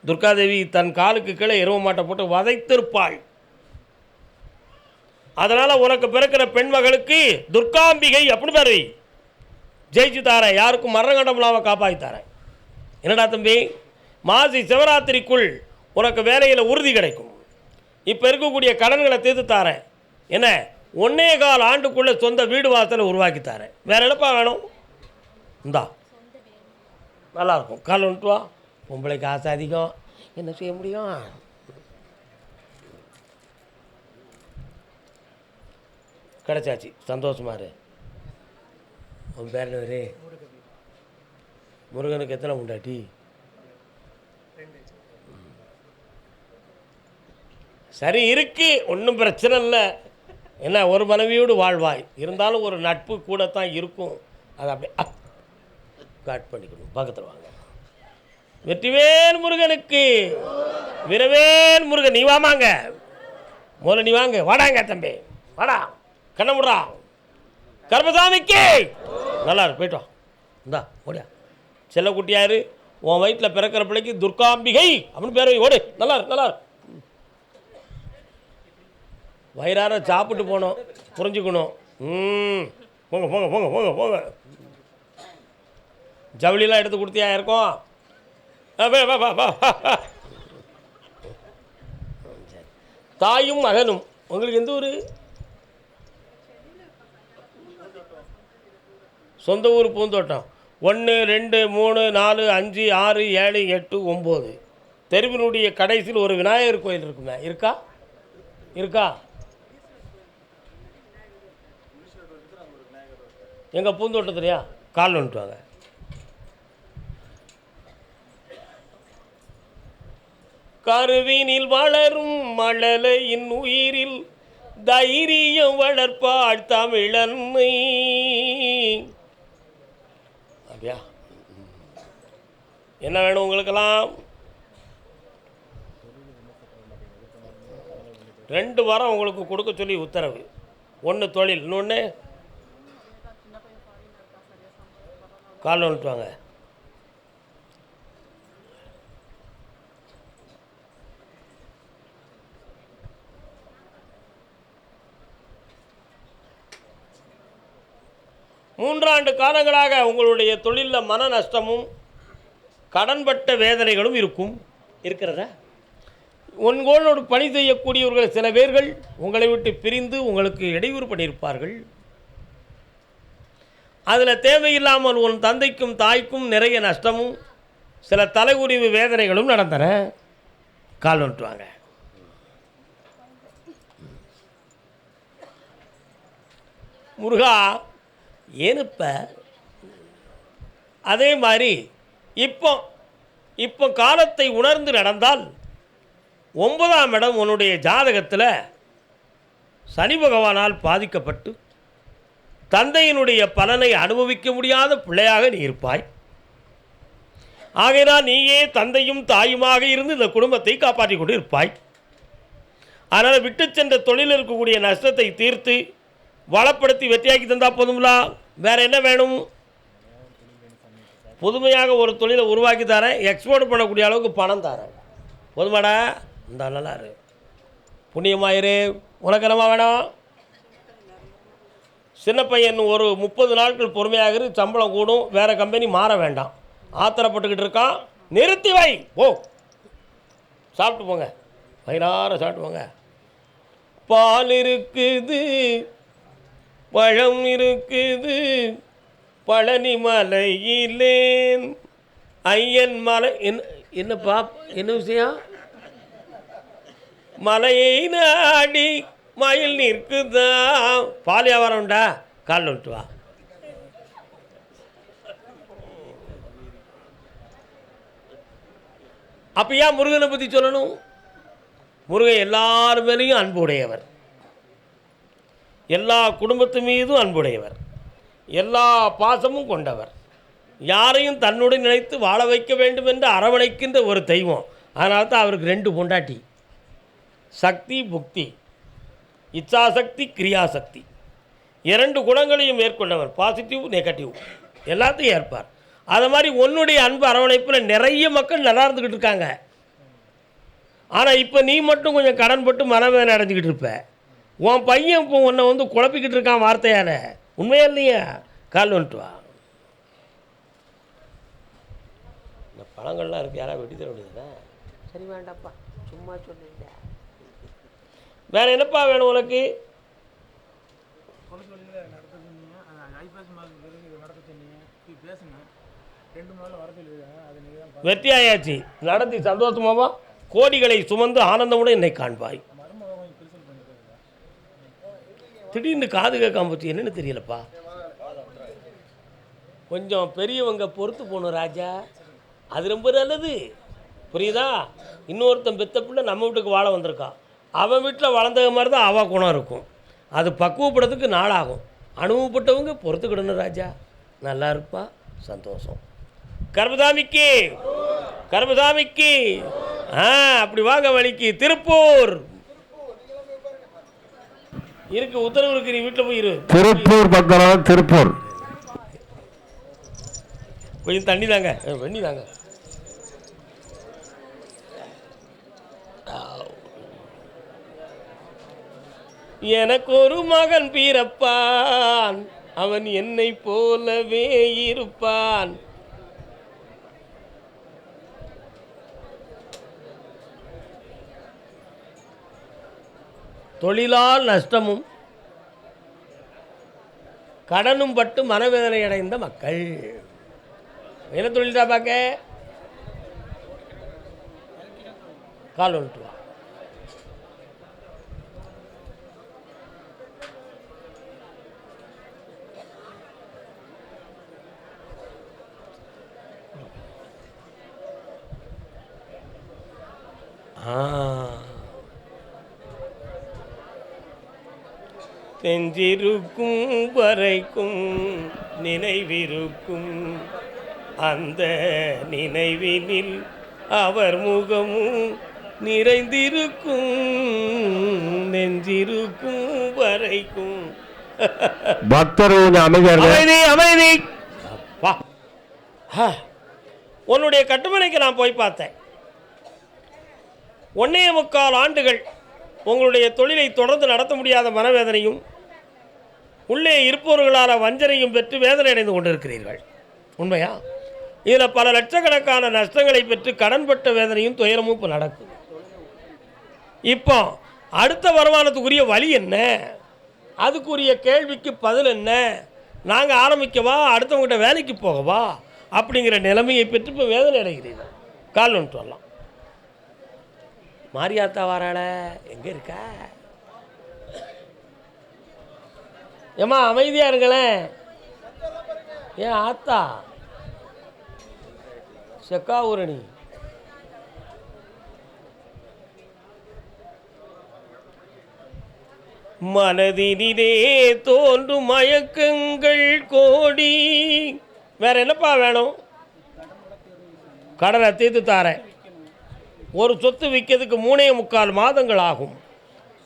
துர்காதேவி தன் காலுக்கு கீழே எருவ மாட்டை போட்டு வதைத்திருப்பாள். அதனால் உனக்கு பிறக்கிற பெண் மகளுக்கு துர்காம்பிகை அப்படின்னு பேர் ஜெயிச்சு தாரேன், யாருக்கும் மரணகண்டம் இல்லாமல் காப்பாற்றி தாரேன். என்னடா தம்பி, மாசி சிவராத்திரிக்குள் உனக்கு வேலையில் உறுதி கிடைக்கும். இப்போ இருக்கக்கூடிய கடன்களை தீர்த்து தாரேன். என்ன 1.25 ஆண்டுக்குள்ளே சொந்த வீடு வாசலை உருவாக்கி தாரேன். வேறு என்னப்பா வேணும்? இந்தா நல்லாயிருக்கும். கால் வந்துட்டு வா. பொம்பளைக்கு ஆசை அதிகம், என்ன செய்ய முடியும்? கிடச்சாச்சு, சந்தோஷமா இரு. உன் பேர் என்ன? முருகனுக்கு எத்தனை முண்டாட்டி? சரி இருக்கு, ஒன்றும் பிரச்சனை இல்லை. என்ன ஒரு மனைவியோடு வாழ்வாய், இருந்தாலும் ஒரு நட்பு கூட தான் இருக்கும். அதை அப்படியே காட் பண்ணிக்கணும். பக்கத்தில் வாங்க. வெற்றிவேல் முருகனுக்கு, வீரவேல் முருகன். நீ வாமாங்க, முதல்ல நீ வாங்க. வாடாங்க தம்பி, வாடா. கண்ணமுடா. கர்மசாமிக்கு நல்லா இருக்கு, போய்ட்டு வா. இந்தா ஓடியா. செல்லக்குட்டியாரு, உன் வயிற்றில் பிறக்கிற பிள்ளைக்கு துர்காம்பிகை அப்படின்னு பேர் ஓடு. நல்லா இருக்கு, நல்லா இருக்கு. வயிறார சாப்பிட்டு போனோம், புரிஞ்சுக்கணும். போங்க போங்க போங்க போங்க போங்க. ஜவுளிலாம் எடுத்து கொடுத்தியா இருக்கும்? தாயும் மகனும். உங்களுக்கு எந்த ஊர்? சொந்த ஊர் பூந்தோட்டம். 1 2 3 4 5 6 7 8 9 தெருவினுடைய கடைசியில் ஒரு விநாயகர் கோயில் இருக்குமே, இருக்கா? இருக்கா? எங்கள் பூந்தோட்டத்துலையா? கால் வந்துட்டு வாங்க. கருவினில் வளரும் மழலையின் உயிரில் தைரியம் வளர்ப்பாள் தமிழன்மை. அப்படியா? என்ன வேணும் உங்களுக்கெல்லாம்? 2 வாரம் உங்களுக்கு கொடுக்க சொல்லி உத்தரவு. 1 தொழில், இன்னொன்று கால் வந்துட்டு வாங்க. மூன்றாண்டு காலங்களாக உங்களுடைய தொழிலில் மன நஷ்டமும் கடன்பட்ட வேதனைகளும் இருக்கிறதா? உங்களோடு பணி செய்யக்கூடியவர்கள் சில பேர்கள் உங்களை விட்டு பிரிந்து உங்களுக்கு இடையூறு பண்ணியிருப்பார்கள். அதில் தேவையில்லாமல் உன் தந்தைக்கும் தாய்க்கும் நிறைய நஷ்டமும் சில தலைகுறிவு வேதனைகளும் நடந்தன. கால் வந்துட்டு வாங்க. முருகா ஏனுப்ப? அதே மாதிரி இப்போ காலத்தை உணர்ந்து நடந்தால் 9ஆம் இடம் உன்னுடைய ஜாதகத்தில் சனி பகவானால் பாதிக்கப்பட்டு தந்தையினுடைய பலனை அனுபவிக்க முடியாத பிள்ளையாக நீ இருப்பாய். ஆகையினால் நீயே தந்தையும் தாயுமாக இருந்து இந்த குடும்பத்தை காப்பாற்றி கொண்டு இருப்பாய். அதனால் விட்டு சென்ற தொழிலில் இருக்கக்கூடிய நஷ்டத்தை தீர்த்து வளப்படுத்தி வெற்றியாக்கி தந்தால் போதுங்களா? வேறு என்ன வேணும்? புதுமையாக ஒரு தொழிலை உருவாக்கி தரேன், எக்ஸ்போர்ட் பண்ணக்கூடிய அளவுக்கு பணம் தரேன். போதுமாடா? இந்த நல்லா இரு, புண்ணியமாயிரு. உனக்கு என்னமா வேணும்? சின்ன பையன் ஒரு 30 நாட்கள் பொறுமையாக இரு, சம்பளம் கூடும். வேறு கம்பெனி மாற வேண்டாம். ஆத்திரப்பட்டுக்கிட்டு இருக்கான், நிறுத்தி வை. போ, சாப்பிட்டு போங்க, வயிறார சாப்பிட்டு போங்க. பால் இருக்குது, பழம் இருக்குது, பழனி மலையிலே ஐயன் மலை. என்னப்பா, என்ன விஷயம்? மலையை நாடி மயில் நிற்குதா. பால் வியாபாரம் உண்டா? கால் விட்டு வா. அப்போ ஏன் முருகனை பற்றி சொல்லணும்? முருகன் எல்லார் மேலேயும் அன்பு உடையவர், எல்லா குடும்பத்து மீதும் அன்புடையவர், எல்லா பாசமும் கொண்டவர், யாரையும் தன்னுடன் நினைத்து வாழ வைக்க வேண்டும் என்று அரவணைக்கின்ற ஒரு தெய்வம். அதனால தான் அவருக்கு 2 பொண்டாட்டி, சக்தி புக்தி, இச்சாசக்தி கிரியாசக்தி. 2 குணங்களையும் மேற்கொண்டவர், பாசிட்டிவ் நெகட்டிவ் எல்லாத்தையும் ஏற்பார். அது மாதிரி உன்னுடைய அன்பு அரவணைப்பில் நிறைய மக்கள் நல்லா இருந்துக்கிட்டு இருக்காங்க. ஆனால் இப்போ நீ மட்டும் கொஞ்சம் கடன் பட்டு மனவேதனை அடைஞ்சிக்கிட்டு இருப்ப. உன் பையன் இப்போ உன்னை வந்து குழப்பிக்கிட்டு இருக்கான் வார்த்தையால். உண்மையா இல்லையா? கால் வந்துட்டு வா. இந்த பழங்கள்லாம் இருக்குது, யாராவது வெட்டி தர வேண்டியதுதா? சரி வேண்டாப்பா, சும்மா சொல்லிட்டேன். வேறு என்னப்பா வேணும் உனக்கு? வெற்றி ஆயாச்சு, நடத்தி சந்தோஷமாவா கோடிகளை சுமந்து ஆனந்தமுடன் என்னை காண்பாய். திடீர்னு காது கேட்காம போச்சு, என்னன்னு தெரியலப்பா. கொஞ்சம் பெரியவங்க பொறுத்து போகணும் ராஜா, அது ரொம்ப நல்லது, புரியுதா? இன்னொருத்தன் பெத்த பிள்ளை நம்ம வீட்டுக்கு வாழ வந்திருக்கான், அவன் வீட்டில் வளர்ந்த மாதிரி தான் அவள் குணம் இருக்கும். அது பக்குவப்படுறதுக்கு நாளாகும். அனுபவப்பட்டவங்க பொறுத்துக்கிடணும் ராஜா. நல்லா இருப்பா, சந்தோஷம். கர்மசாமிக்கு கர்மசாமிக்கு அப்படி வாங்க வழிக்கு. திருப்பூர் இருக்கு, உத்தரவு இருக்கு, நீ வீட்டில் போயிரு. திருப்பூர் பக்கம், திருப்பூர் கொஞ்சம் தண்ணி தாங்க, வெண்ணி தாங்க. எனக்கு ஒரு மகன் பிறப்பான், அவன் என்னை போலவே இருப்பான். தொழிலால் நஷ்டமும் கடனும் பட்டு மனவேதனை அடைந்த மக்கள். என்ன தொழில் தான் பார்க்க? கால் வந்துட்டு வா. நெஞ்சிருக்கும் வரைக்கும் நினைவிருக்கும், அந்த நினைவினில் அவர் முகமும் நிறைந்திருக்கும். நெஞ்சிருக்கும் வரைக்கும். பக்தர் அமைதி அமைதி. உன்னுடைய கட்டுமனைக்கு நான் போய் பார்த்தேன். 1.25 ஆண்டுகள் உங்களுடைய தொழிலை தொடர்ந்து நடத்த முடியாத மனவேதனையும் உள்ளே இருப்பவர்களால் வஞ்சனையும் பெற்று வேதனை அடைந்து கொண்டிருக்கிறீர்கள். உண்மையா? இதில் பல லட்சக்கணக்கான நஷ்டங்களை பெற்று கடன்பட்ட வேதனையும் துயரமும் இப்போ நடக்கும். இப்போ அடுத்த வருமானத்துக்குரிய வழி என்ன, அதுக்குரிய கேள்விக்கு பதில் என்ன, நாங்கள் ஆரம்பிக்கவா அடுத்தவங்ககிட்ட வேலைக்கு போகவா அப்படிங்கிற நிலைமையை பெற்று இப்போ வேதனை அடைகிறீர்கள். கால் வந்துட்டு வரலாம். மாரியாத்தா வாராள, எங்கே இருக்கா? ஏம்மா அமைதியாக இருங்களேன். ஏன் ஆத்தா செக்காவூரணி மனதினிலே தோன்றும் மயக்கங்கள் கோடி. வேற என்னப்பா வேணும்? கடனை தீர்த்து தாரேன். ஒரு சொத்து விற்கிறதுக்கு 3.25 மாதங்கள் ஆகும்.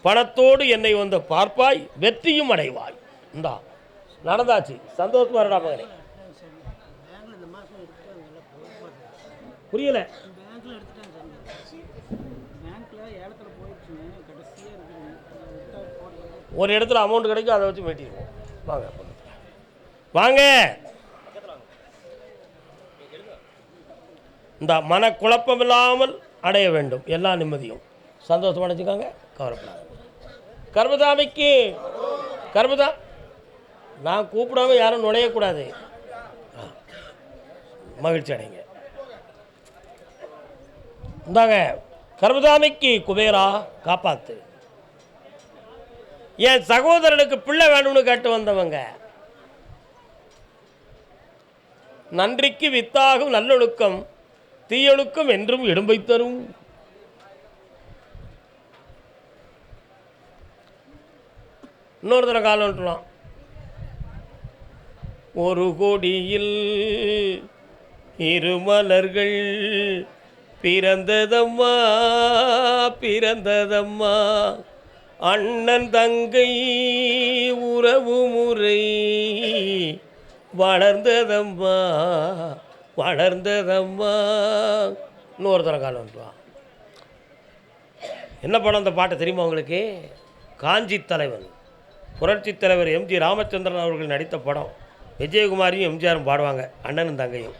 பணத்தோடு என்னை வந்து பார்ப்பாய், வெற்றியும் அடைவாய். இந்தா நடந்தாச்சு, சந்தோஷமா இருடா மகனே. புரியல? ஒரு இடத்துல அமௌண்ட் கிடைக்கும், அதை வச்சு வெட்டிடுவோம். வாங்க வாங்க. இந்த மனக்குழப்பம் இல்லாமல் அடைய வேண்டும், எல்லா நிம்மதியும் சந்தோஷம் அடைஞ்சுக்காங்க, கவலைப்படாது. கர்மதாமிக்கு கர்மதா, நான் கூப்பிடாம யாரும் நுழையக்கூடாது. மகிழ்ச்சி அடைங்க. இந்தாங்க கர்மதாமிக்கு குபேரா காப்பாத்து. என் சகோதரனுக்கு பிள்ளை வேணும்னு கேட்டு வந்தவங்க. நன்றிக்கு வித்தாகும் நல்லொழுக்கம், தீயொழுக்கம் என்றும் இடும்பை தரும். இன்னொரு தடவை காலம் விட்டுலாம். ஒரு கொடியில் இருமலர்கள் பிறந்ததம்மா பிறந்ததம்மா, அண்ணன் தங்கை உறவு முறை வளர்ந்ததம்மா வளர்ந்ததம்மா. இன்னொரு தரம் காலம் வந்துடுவா. என்ன படம் அந்த பாட்டு தெரியுமா உங்களுக்கு? காஞ்சி தலைவன், புரட்சி தலைவர் எம்ஜி ராமச்சந்திரன் அவர்கள் நடித்த படம். விஜயகுமாரியும் எம்ஜிஆரும் பாடுவாங்க, அண்ணனும் தங்கையும்.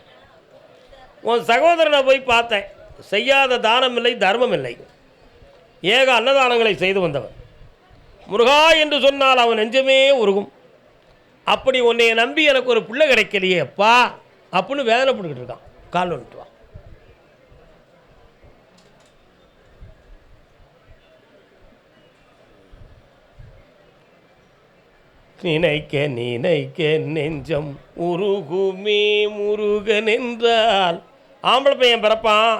உன் சகோதரனை போய் பார்த்தேன், செய்யாத தானம் இல்லை தர்மம் இல்லை, ஏக அன்னதானங்களை செய்து வந்தவன். முருகா என்று சொன்னால் அவன் நெஞ்சமே உருகும். அப்படி உன்னைய நம்பி எனக்கு ஒரு பிள்ளை கிடைக்கலையே அப்பா அப்படின்னு வேதனைப்பட்டுக்கிட்டு இருக்கான். கால் வந்துட்டு வா. நினைக்க நினைக்க நெஞ்சம் உருகுமே முருகன் என்றால். ஆம்பளை பையன் பிறப்பான்,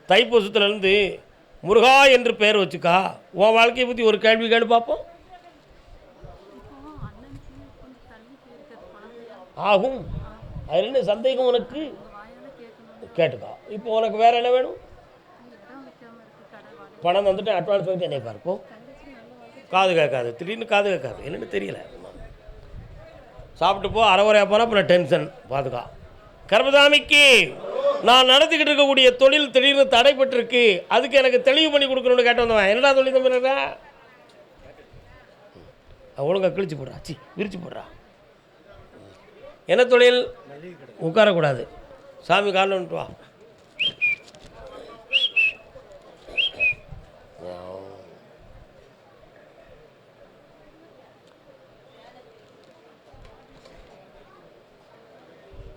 தைப்பூசத்துலேருந்து முருகா என்று பெயர் வச்சுக்கா. உன் வாழ்க்கையை பற்றி ஒரு கேள்வி கேள்வி பார்ப்போம். ஆகும், அதில் என்ன சந்தேகம் உனக்கு? கேட்டுக்கா. இப்போ உனக்கு வேறு என்ன வேணும்? பணம் வந்துட்டு அட்வான்ஸ் வாங்கிட்டு என்னை பார்ப்போம். காது கேட்காது, திடீர்னு காது கேட்காது, என்னென்னு தெரியல. சாப்பிட்டு போ, அரைவரையாக போனால் அப்புறம் டென்ஷன். பார்த்துக்கா. கர்மசாமிக்கு நான் நடத்திக்கிட்டு இருக்கக்கூடிய தொழில் திடீர்னு தடைப்பட்டிருக்கு, அதுக்கு எனக்கு தெளிவு பண்ணி கொடுக்கணும்னு கேட்டு வந்தவன். என்னடா தொழில் தம்பி? ஒழுங்காக கிழிச்சு போடுறா, சி விரிச்சு போடுறா. என்ன தொழில்? உட்காரக்கூடாது. சாமி காலில் வந்துட்டு வா.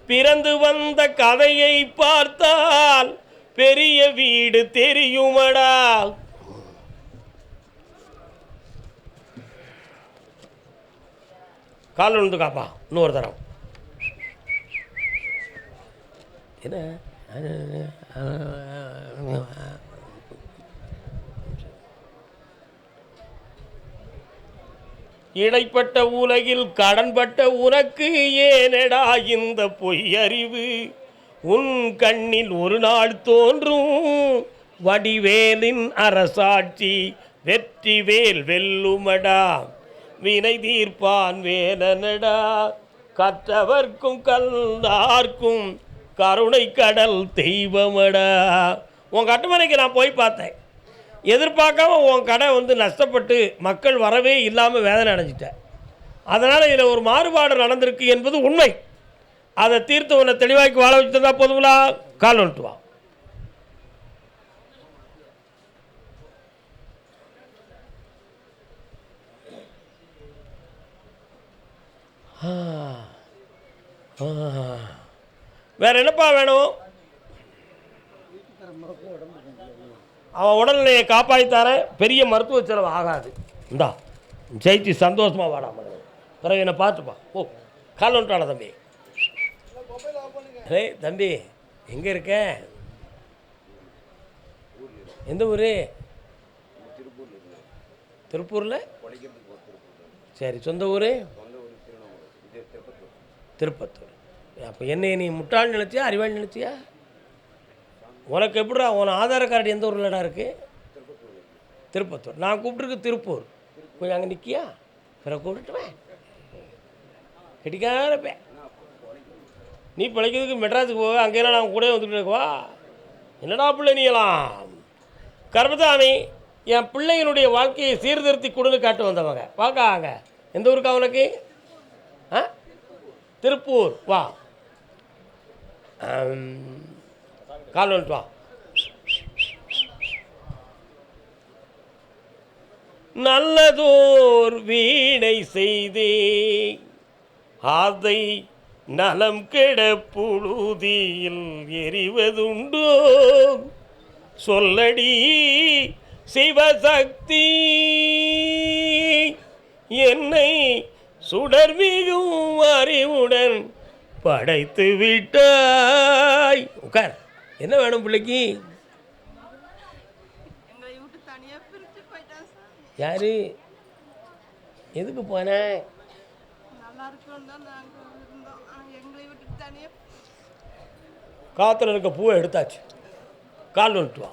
பிறந்து வந்த கதையை பார்த்தால் பெரிய வீடு தெரியுமடா. கால் விழுந்து காப்பா. இன்னொரு தரம். என்ன இடைப்பட்ட உலகில் கடன்பட்ட உனக்கு ஏனடா இந்த பொய் அறிவு? உன் கண்ணில் ஒரு நாள் தோன்றும் வடிவேலின் அரசாட்சி, வெற்றி வேல் வெல்லுமடா, வினை தீர்ப்பான் வேலனடா, கற்றவர்க்கும் கல்லார்க்கும் கருணை கடல் தெய்வமடா. உன் கட்டுமனைக்கு நான் போய் பார்த்தேன், எதிர்பார்க்காம உன் கடை நஷ்டப்பட்டு மக்கள் வரவே இல்லாமல் வேதனை அடைஞ்சிட்டேன். அதனால் இதில் ஒரு மாறுபாடு நடந்திருக்கு என்பது உண்மை. அதை தீர்த்து உன்னை தெளிவாக்கி வாழ வச்சுருந்தா போதுங்களா? கால் வந்துட்டு வா. வேற என்னப்பா வேணும்? அவன் உடல்நிலையை காப்பாற்றித்தார, பெரிய மருத்துவ செலவு ஆகாது. இந்தா ஜெயிச்சு சந்தோஷமாக வாடாம பிறகு என்னை பார்த்துப்பா. ஓ, கால் வந்துட்டான தம்பி. ஹே தம்பி, எங்கே இருக்க? எந்த ஊர்? திருப்பூரில். சரி, சொந்த ஊர்? திருப்பத்தூர். அப்போ என்னை நீ முட்டாள் நினச்சியா அறிவாள் நினச்சியா? உனக்கு எப்படிடா உன் ஆதார் கார்டு எந்த ஊர்லடா இருக்குது? திருப்பத்தூர். நான் கூப்பிட்டுருக்கு திருப்பூர். கொஞ்சம் அங்கே நிற்கியா? பிற கூப்பிட்டுவேன். கெட்டிக்காரப்பே, நீ பிழைக்கிறதுக்கு மெட்ராஸுக்கு போக, அங்கேயெல்லாம் நான் கூட வந்துக்கிட்டு இருக்கவா? என்னடா பிள்ளை நீலாம்? கர்மசாமி என் பிள்ளைகளுடைய வாழ்க்கையை சீர்திருத்தி கொடுன்னு காட்டு வந்தவங்க. பார்க்காங்க. எந்த ஊருக்கா உனக்கு? ஆ, திருப்பூர். வா, கால் வந்துட்டு வா. நல்லதோர் வீணை செய்தே அதை நலம் கெட புழுதியில் எறிவதுண்டோ, சொல்லடி சிவசக்தி என்னை சுடர்மிகும் அறிவுடன் படைத்து விட்டாய். உட்கார். என்ன வேணும் பிள்ளைக்கு? யாரு? எதுக்கு போன? காத்துல இருக்க பூவை எடுத்தாச்சு. கால் வந்துட்டு வா.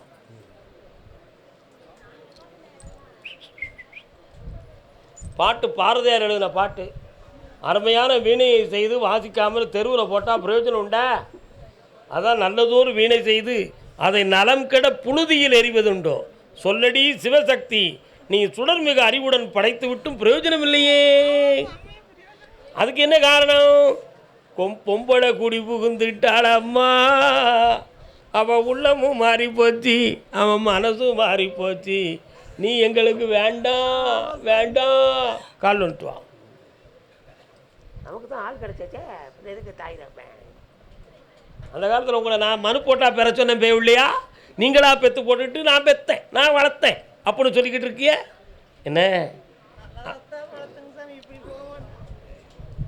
பாட்டு பாரதியார் எழுதின பாட்டு. அருமையான வீணையை செய்து வாசிக்காமல் தெருவில் போட்டால் பிரயோஜனம் உண்டா? அதான் நல்லதோறு வீணை செய்து அதை நலம் கெட புழுதியில் எறிவதுண்டோ, சொல்லடி சிவசக்தி, நீ சுடர்மிகு அறிவுடன் படைத்து விட்டும் பிரயோஜனம் இல்லையே. அதுக்கு என்ன காரணம்? பொம்பளை குடி புகுந்துட்டாள் அம்மா. அவன் உள்ளமும் மாறி போச்சு, அவன் மனசும் மாறி போச்சு. நீ எங்களுக்கு வேண்டாம் வேண்டாம். கால் வந்துட்டு வா. நமக்கு தான் ஆள் கிடைச்சே, எதுக்கு தாய் தப்பேன். அந்த காலத்தில் உங்களை நான் மனு போட்டால் பெற சொன்னேன் பே இல்லையா? நீங்களா பெற்று போட்டுட்டு நான் பெற்றேன், நான் வளர்த்தேன் அப்படின்னு சொல்லிக்கிட்டு இருக்கிய என்ன?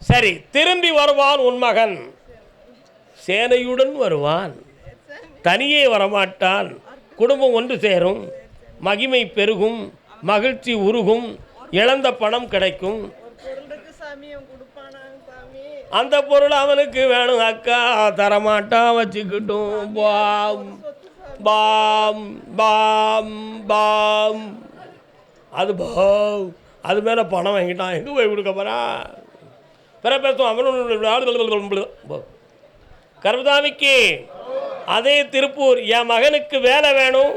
சரி, திரும்பி வருவான் உன் மகன், சேனையுடன் வருவான், தனியே வரமாட்டான். குடும்பம் ஒன்று சேரும், மகிமை பெருகும், மகிழ்ச்சி உருகும், இழந்த பணம் கிடைக்கும். அந்த பொருள் அவனுக்கு வேணும் அக்கா, தரமாட்டான் வச்சுக்கிட்டும். பாம் பாம் பாம் பாம். அது பாவ், அது மேலே பணம் வாங்கிட்டான், எங்கே போய் கொடுக்க போகிறான்? பிற பேசும் அவனு. கர்மதாமிக்கு அதே திருப்பூர், என் மகனுக்கு வேலை வேணும்,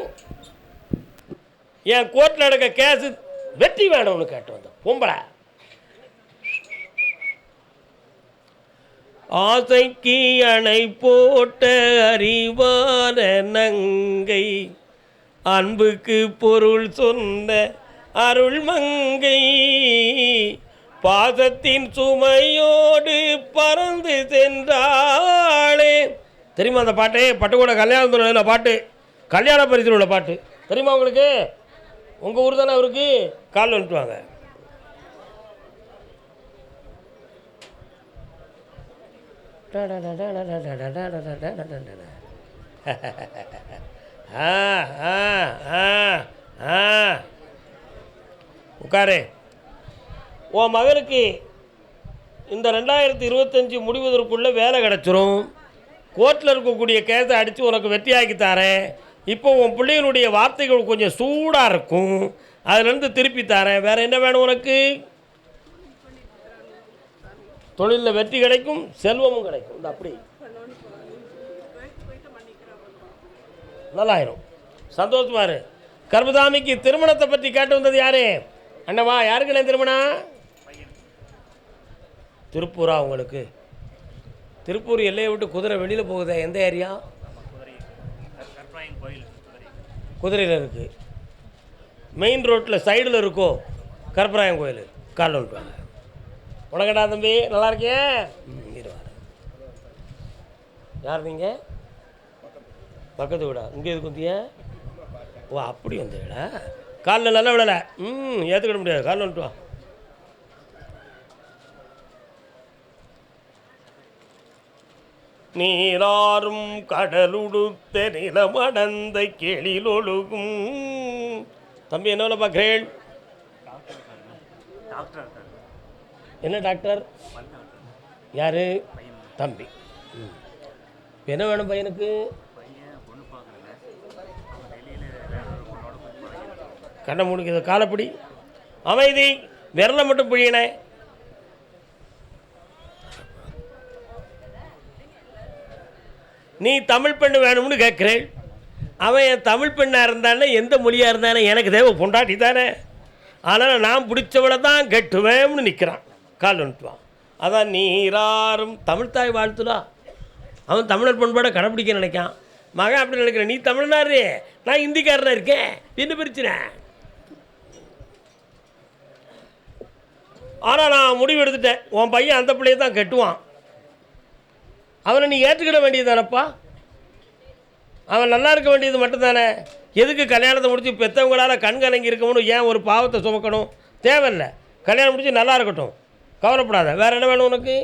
என் கோர்ட்டில் நடக்க கேஸு வெற்றி வேணும்னு கேட்டு வந்தோம். பொம்பளை ஆசைக்கு அணை போட்ட அறிவான நங்கை, அன்புக்கு பொருள் சொன்ன அருள் மங்கை, பாசத்தின் சுமையோடு பறந்து சென்றாளே. தெரியுமா அந்த பாட்டு? பட்டுக்கூட கல்யாணத்தில் உள்ள பாட்டு, கல்யாண பரிசில் உள்ள பாட்டு. தெரியுமா உங்களுக்கு? உங்கள் ஊர் தானே அவருக்கு? கால் வந்துட்டு வாங்க. உட்காரு. உன் மகனுக்கு இந்த 2025 முடிவதற்குள்ளே வேலை கிடச்சிரும். கோர்ட்டில் இருக்கக்கூடிய கேஸை அடித்து உனக்கு வெற்றியாக்கி தரேன். இப்போ உன் பிள்ளைகளுடைய வார்த்தைகள் கொஞ்சம் சூடாக இருக்கும், அதுலேருந்து திருப்பி தரேன். வேறு என்ன வேணும் உனக்கு? தொழிலில் வெற்றி கிடைக்கும், செல்வமும் கிடைக்கும். இந்த அப்படி நல்லாயிரும். சந்தோஷமா இரு. கர்மதாமிக்கு திருமணத்தை பற்றி கேட்டு வந்தது யாரு? அண்ணவா, யாருக்குண்ணே திருமணம்? திருப்பூரா உங்களுக்கு? திருப்பூர் எல்லையை விட்டு குதிரை வெளியில் போகுதே, எந்த ஏரியா? குதிரையில் இருக்குது. மெயின் ரோட்டில் சைடில் இருக்கோ கருப்பராயன் கோயில். கால் வந்துட்டு உனக்கடா தம்பி, நல்லா இருக்கியே? இருவார். யார் நீங்கள்? பக்கத்து வீடா? இங்கே எதுக்கு வந்திய? ஓ, அப்படி வந்தீங்களா? காலில் நல்லா விடலை. ஏற்றுக்கிட முடியாது. காலில் வந்துட்டு வா. நீராறும் கடலுடுத்த நிலமடந்த கெளிலொழுகும். தம்பி என்ன பார்க்குறேன்? என்ன டாக்டர்? யார்? தம்பி. என்ன வேணும் பையனுக்கு? கண்ணை முடிக்குது, காலப்படி அமைதி, விரலை மட்டும் பிழியினே. நீ தமிழ் பெண்ணு வேணும்னு கேட்குறேன். அவன் என் தமிழ் பெண்ணாக இருந்தானே, எந்த மொழியாக இருந்தானே, எனக்கு தேவை பொண்டாட்டி தானே. அதனால் நான் பிடிச்சவளை தான் கெட்டுவேன்னு நிற்கிறான். கால் வந்துட்டுவான். அதான் நீராறும் தமிழ்தாய் வாழ்த்துடா. அவன் தமிழர் பண்பாடை கடைப்பிடிக்க நினைக்கான். மகன் அப்படி நினைக்கிறேன். நீ தமிழ்னாரு, நான் ஹிந்திக்காரனாக இருக்கேன், என்ன பிரச்சனை? ஆனால் நான் முடிவு எடுத்துட்டேன், உன் பையன் அந்த பிள்ளையை தான் கட்டுவான். அவனை நீ ஏற்றுக்கிட வேண்டியது தானப்பா. அவன் நல்லா இருக்க வேண்டியது மட்டும்தானே. எதுக்கு கல்யாணத்தை முடித்து பெற்றவங்களால் கண் கலங்கி இருக்கணும்? ஏன் ஒரு பாவத்தை சுமக்கணும்? தேவையில்லை. கல்யாணம் முடித்து நல்லா இருக்கட்டும், கவலைப்படாத. வேறு என்ன வேணும் உனக்கு?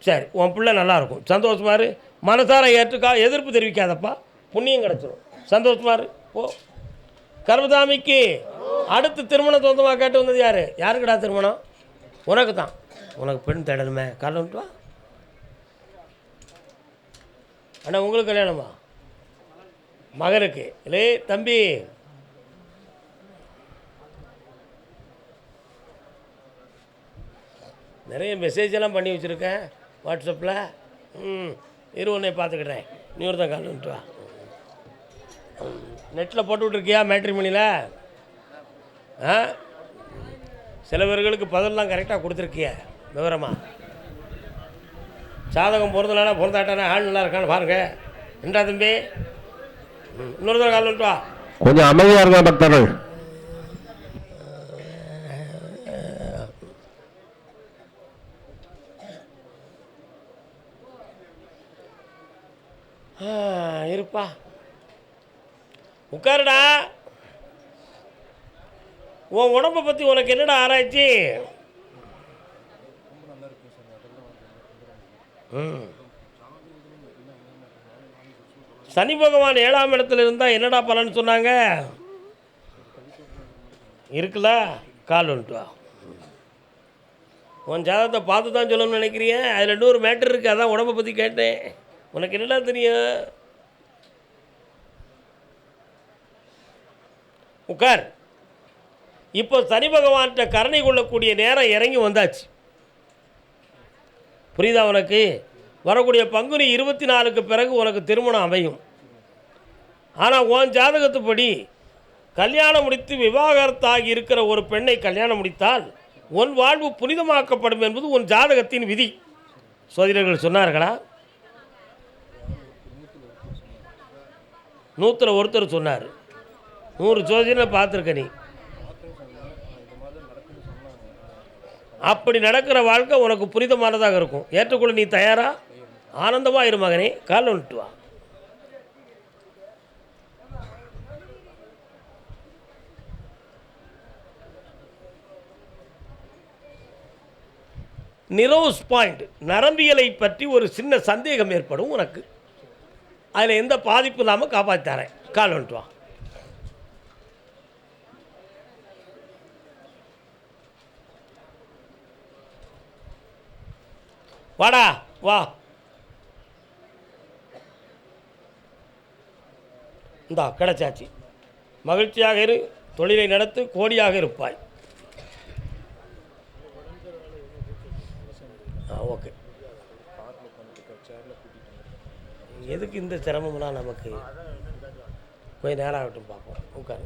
சரி, உன் பிள்ளை நல்லாயிருக்கும், சந்தோஷமா இரு. மனசார ஏற்றுக்கா, எதிர்ப்பு தெரிவிக்காதப்பா, புண்ணியம் கிடச்சிடும். சந்தோஷமா இரு. ஓ, கர்மதாமிக்கு அடுத்து திருமணம் சொந்தமாக கேட்டு வந்தது யார்? யாருக்குடா திருமணம்? உனக்கு தான். உனக்கு பெண் தேடணுமே. கால் வந்துட்டு வா. அண்ணா, உங்களுக்கு கல்யாணமா? மகனுக்கு. இல்லை தம்பி, நிறைய மெசேஜெல்லாம் பண்ணி வச்சுருக்கேன் வாட்ஸ்அப்பில். இரு, உன்னை பார்த்துக்கிட்டேன். நீ ஒரு தான் கால் வந்துட்டு வா. நெட்டில் போட்டு விட்ருக்கியா மேட்ரிமோனியில்? ஆ, சில பேர்களுக்கு பதிலெலாம் கரெக்டாக கொடுத்துருக்கிய விவரமாக. சாதகம் பொருந்தலானா பொருந்தாட்டானா ஆள் நல்லா இருக்கான்னு பாருங்கள். என்னடா தம்பி, இன்னொரு தடவை கால் வந்துட்டு வா. கொஞ்சம் அமைதியாக இருங்க பக்தர்கள். இருப்பா, உட்காருடா. உன் உடம்பை பற்றி உனக்கு என்னடா ஆராய்ச்சி? சனி பகவான் 7ஆம் இடத்துல இருந்தால் என்னடா பலன்னு சொன்னாங்க? இருக்குல்ல, கால் வந்துட்டு வா. உன் ஜாதகத்தை பார்த்து தான் சொல்லணும்னு நினைக்கிறிய? அதில் இன்னொரு மேட்டர் இருக்குது, அதான் உடம்பை பற்றி கேட்டேன். உனக்கு என்னடா தெரியும்? உட்கார். இப்போ சனி பகவான்கிட்ட கருணை கொள்ளக்கூடிய நேரம் இறங்கி வந்தாச்சு. புரியுதா உனக்கு? வரக்கூடிய பங்குனி 24க்கு பிறகு உனக்கு திருமணம் அமையும். ஆனால் உன் ஜாதகத்துப்படி கல்யாணம் முடித்து விவாகரத்தாகி இருக்கிற ஒரு பெண்ணை கல்யாணம் முடித்தால் உன் வாழ்வு புனிதமாக்கப்படும் என்பது உன் ஜாதகத்தின் விதி. சோதிடர்கள் சொன்னார்களா? 100ல் ஒருத்தர் சொன்னார். 100 ஜோதிடரை பார்த்துருக்க நீ. அப்படி நடக்கிற வாழ்க்கை உனக்கு புனிதமானதாக இருக்கும். ஏற்றுக்கொள்ள நீ தயாரா? ஆனந்தமாக இரு மகனே. கால் வந்துட்டு வா. நிரோஸ் பாயிண்ட் நரம்பியலை பற்றி ஒரு சின்ன சந்தேகம் ஏற்படும் உனக்கு. அதில் எந்த பாதிப்பு இல்லாமல் காப்பாற்றி தரேன். கால் வந்துட்டு வா. வாடா வா. இந்தா கிடைச்சாச்சு. மகிழ்ச்சியாக இரு, தொழிலை நடத்து, கோடியாக இருப்பாய். ஓகே. எதுக்கு இந்த சிரமம்லாம் நமக்கு? கொஞ்சம் நேரம் ஆகட்டும் பார்ப்போம். உட்காருங்க.